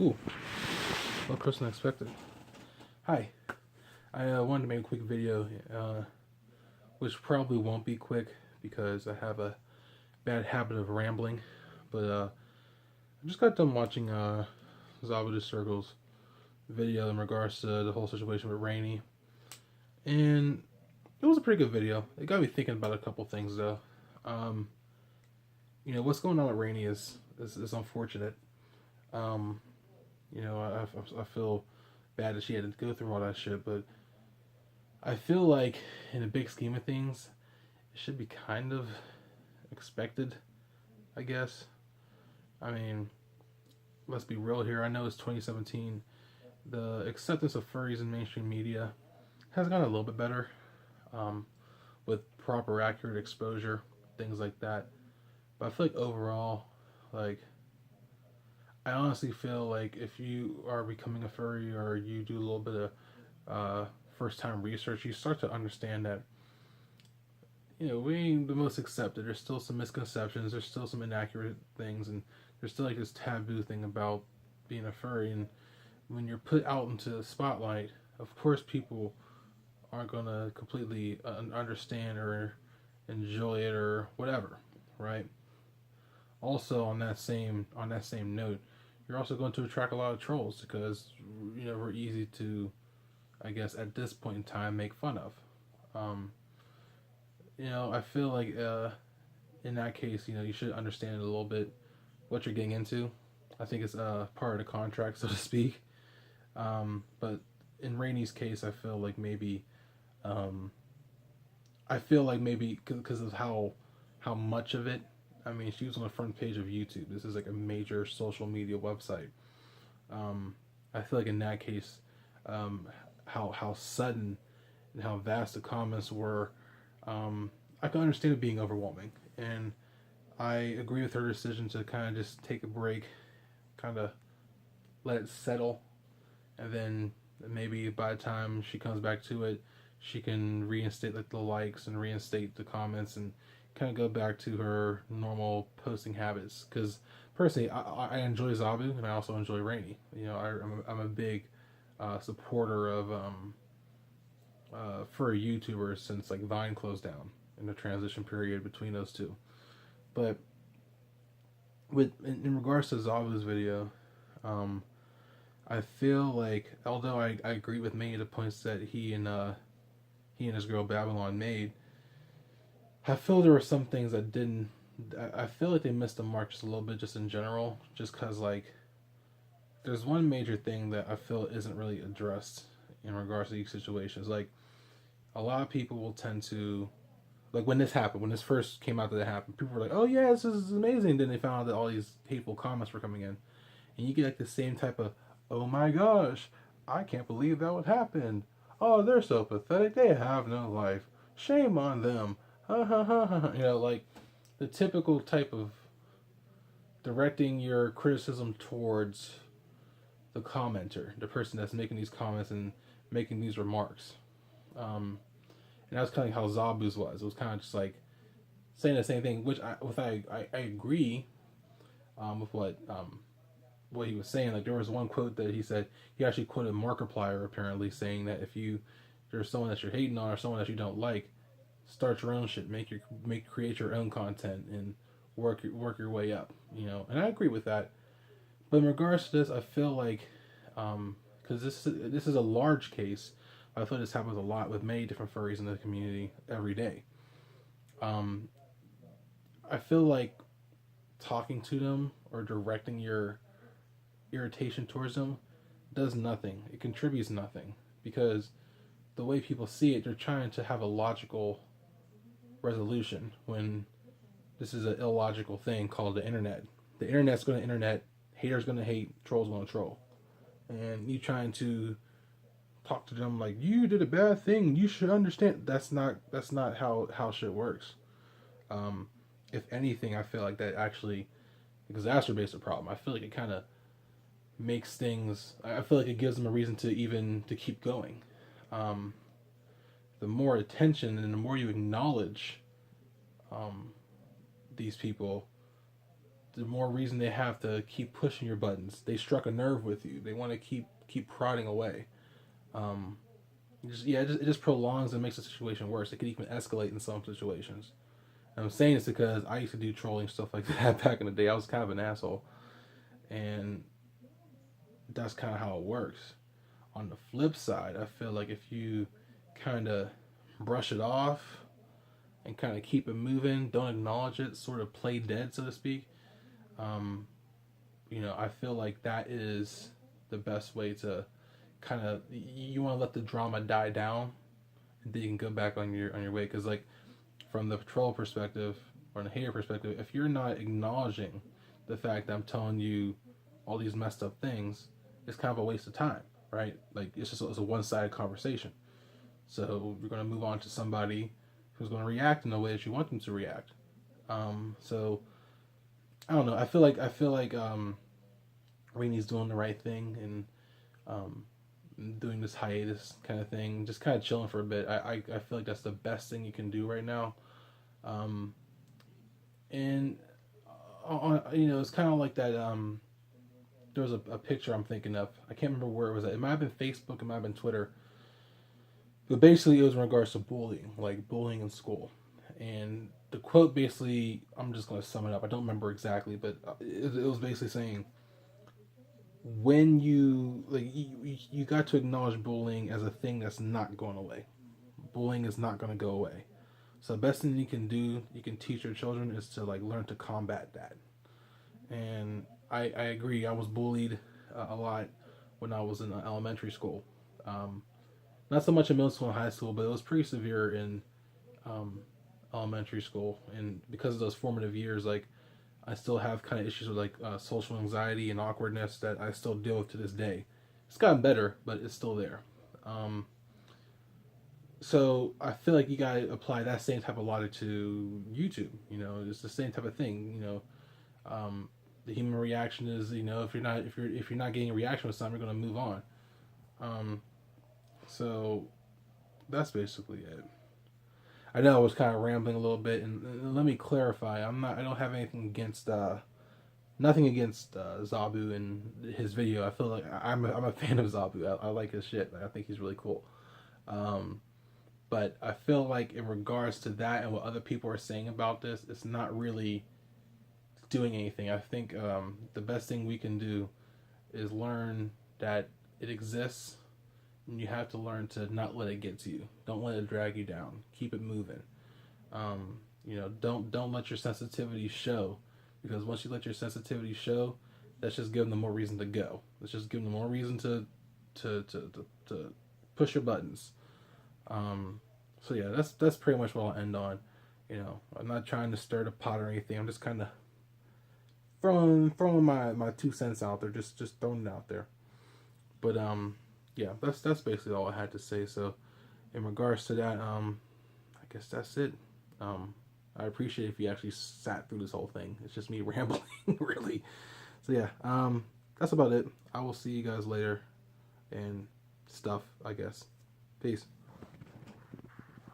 Ooh, more closer than expected. Hi, I wanted to make a quick video, which probably won't be quick because I have a bad habit of rambling. But I just got done watching ZabuTheSergal's video in regards to the whole situation with Rainy, and it was a pretty good video. It got me thinking about a couple things though. Um, what's going on with Rainy is unfortunate. Um, I feel bad that she had to go through all that shit, but I feel like in the big scheme of things, it should be kind of expected, I guess. I mean, let's be real here. I know it's 2017. The acceptance of furries in mainstream media has gotten a little bit better, um, with proper, accurate exposure, things like that. But I feel like overall, like, I honestly feel like if you are becoming a furry or you do a little bit of first time research, you start to understand that we ain't the most accepted. There's still some misconceptions. There's still some inaccurate things, and there's still like this taboo thing about being a furry. And when you're put out into the spotlight, of course, people aren't gonna completely understand or enjoy it or whatever, right? Also, on that same note, you're also going to attract a lot of trolls because we're easy to, I guess, at this point in time, make fun of. Um, I feel like in that case, you should understand a little bit what you're getting into. I think it's part of the contract, so to speak. But in Rainey's case, um, I feel like maybe because of how much of it. I mean, she was on the front page of YouTube. This is like a major social media website. Um, I feel like in that case, um, how sudden and how vast the comments were, um, I can understand it being overwhelming, and I agree with her decision to kind of just take a break, kind of let it settle, and then maybe by the time she comes back to it, she can reinstate like the likes and reinstate the comments and kind of go back to her normal posting habits. Because personally, I enjoy Zabu and I also enjoy Rainy. I'm a big supporter of for YouTubers since like Vine closed down in the transition period between those two. But in regards to Zabu's video, um, I feel like although I agree with many of the points that he and his girl Babylon made, I feel there were some things that didn't. I feel like they missed the mark just a little bit, just in general, just because like there's one major thing that I feel isn't really addressed in regards to these situations. Like a lot of people will tend to like when this happened, when this first came out that it happened, people were like, "Oh yeah, this is amazing." Then they found out that all these hateful comments were coming in, and you get like the same type of, "Oh my gosh, I can't believe that would happen. Oh, they're so pathetic. They have no life. Shame on them." Ha ha ha ha. Like the typical type of directing your criticism towards the commenter, the person that's making these comments and making these remarks. And that's kind of how Zabu's was. It was kind of just like saying the same thing, which I agree with what he was saying. Like there was one quote that he said he actually quoted Markiplier apparently saying that if there's someone that you're hating on or someone that you don't like, start your own shit, create your own content and work your way up. And I agree with that. But in regards to this, I feel like because this is a large case. I feel this happens a lot with many different furries in the community every day. Um, I feel like talking to them or directing your irritation towards them does nothing. It contributes nothing because the way people see it, they're trying to have a logical resolution when this is an illogical thing called the internet. The internet's going to internet, haters going to hate, trolls going to troll, and you trying to talk to them like you did a bad thing. You should understand. That's not how shit works. Um, if anything, I feel like that actually exacerbates the problem. I feel like it kind of makes things. I feel like it gives them a reason to keep going. Um, the more attention and the more you acknowledge um, these people, the more reason they have to keep pushing your buttons. They struck a nerve with you. They want to keep prodding away. Um, it just prolongs and makes the situation worse. It could even escalate in some situations. And I'm saying this because I used to do trolling stuff like that back in the day. I was kind of an asshole, and that's kind of how it works. On the flip side, I feel like if you kind of brush it off and kind of keep it moving, don't acknowledge it, sort of play dead, so to speak. Um, I feel like that is the best way to kind of, you want to let the drama die down, and then you can go back on your way. Because like from the troll perspective or the hater perspective, if you're not acknowledging the fact that I'm telling you all these messed up things, it's kind of a waste of time, right? Like it's a one-sided conversation. So you're going to move on to somebody who's going to react in the way that you want them to react. So I don't know. I feel like Rainey's doing the right thing and doing this hiatus kind of thing, just kind of chilling for a bit. I feel like that's the best thing you can do right now. And it's kind of like that. There was a picture I'm thinking of. I can't remember where it was at. It might have been Facebook. It might have been Twitter. But basically, it was in regards to bullying, like bullying in school. And the quote basically, I'm just going to sum it up. I don't remember exactly, but it was basically saying, when you got to acknowledge bullying as a thing that's not going away. Bullying is not going to go away. So the best thing you can do, you can teach your children, is to like learn to combat that. And I agree. I was bullied a lot when I was in elementary school. Not so much in middle school and high school, but it was pretty severe in elementary school. And because of those formative years, like I still have kind of issues with like social anxiety and awkwardness that I still deal with to this day. It's gotten better, but it's still there. So I feel like you gotta apply that same type of logic to YouTube. It's the same type of thing. The human reaction is, if you're not getting a reaction with something, you're gonna move on. So that's basically it. I know I was kind of rambling a little bit, and let me clarify. I don't have anything against, nothing against Zabu and his video. I feel like I'm a fan of Zabu. I like his shit. I think he's really cool. But I feel like in regards to that and what other people are saying about this, it's not really doing anything. I think the best thing we can do is learn that it exists. And you have to learn to not let it get to you. Don't let it drag you down. Keep it moving. Don't let your sensitivity show, because once you let your sensitivity show, that's just giving them more reason to go. It's just giving them more reason to push your buttons. So yeah, that's pretty much what I'll end on. I'm not trying to stir the pot or anything. I'm just kind of throwing my 2 cents out there, just throwing it out there. But yeah, that's basically all I had to say. So in regards to that, I guess that's it. I appreciate if you actually sat through this whole thing. It's just me rambling, really. So yeah, that's about it. I will see you guys later and stuff, I guess. Peace.